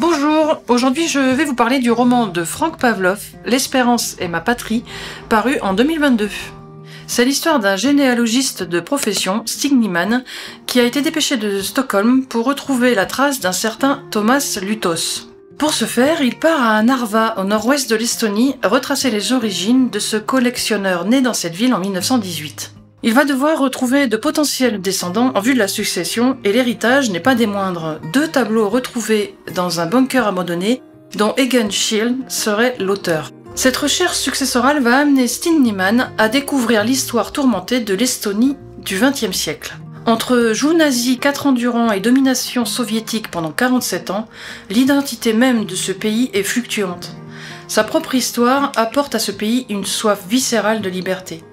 Bonjour, aujourd'hui je vais vous parler du roman de Frank Pavlov, L'Espérance est ma patrie, paru en 2022. C'est l'histoire d'un généalogiste de profession, Stig Nyman, qui a été dépêché de Stockholm pour retrouver la trace d'un certain Thomas Luthos. Pour ce faire, il part à Narva, au nord-ouest de l'Estonie, retracer les origines de ce collectionneur né dans cette ville en 1918. Il va devoir retrouver de potentiels descendants en vue de la succession, et l'héritage n'est pas des moindres. 2 tableaux retrouvés dans un bunker abandonné, dont Egon Schiele serait l'auteur. Cette recherche successorale va amener Stig Nyman à découvrir l'histoire tourmentée de l'Estonie du XXe siècle. Entre joug nazi 4 ans durant et domination soviétique pendant 47 ans, l'identité même de ce pays est fluctuante. Sa propre histoire apporte à ce pays une soif viscérale de liberté.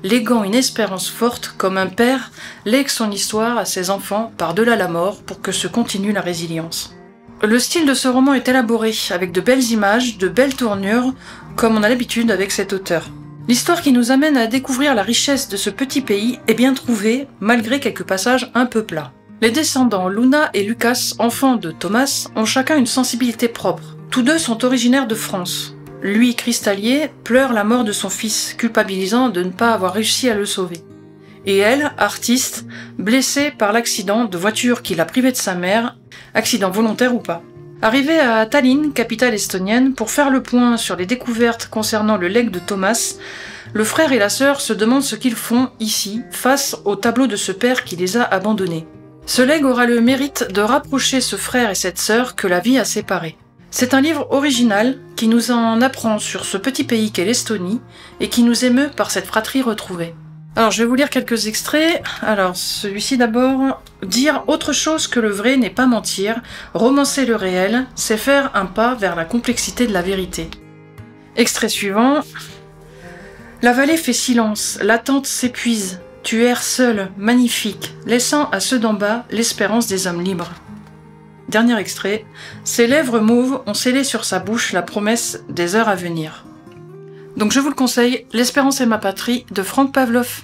Léguant une espérance forte, comme un père lègue son histoire à ses enfants par-delà la mort pour que se continue la résilience. Le style de ce roman est élaboré, avec de belles images, de belles tournures, comme on a l'habitude avec cet auteur. L'histoire qui nous amène à découvrir la richesse de ce petit pays est bien trouvée, malgré quelques passages un peu plats. Les descendants Luna et Lucas, enfants de Thomas, ont chacun une sensibilité propre. Tous deux sont originaires de France. Lui, cristallier, pleure la mort de son fils, culpabilisant de ne pas avoir réussi à le sauver. Et elle, artiste, blessée par l'accident de voiture qui l'a privée de sa mère, accident volontaire ou pas. Arrivée à Tallinn, capitale estonienne, pour faire le point sur les découvertes concernant le legs de Thomas, le frère et la sœur se demandent ce qu'ils font ici, face au tableau de ce père qui les a abandonnés. Ce legs aura le mérite de rapprocher ce frère et cette sœur que la vie a séparés. C'est un livre original qui nous en apprend sur ce petit pays qu'est l'Estonie et qui nous émeut par cette fratrie retrouvée. Alors je vais vous lire quelques extraits. Alors celui-ci d'abord. Dire autre chose que le vrai n'est pas mentir, romancer le réel, c'est faire un pas vers la complexité de la vérité. Extrait suivant. La vallée fait silence, l'attente s'épuise, tu erres seul, magnifique, laissant à ceux d'en bas l'espérance des hommes libres. Dernier extrait. Ses lèvres mauves ont scellé sur sa bouche la promesse des heures à venir. Donc je vous le conseille, L'Espérance est ma patrie de Frank Pavlov.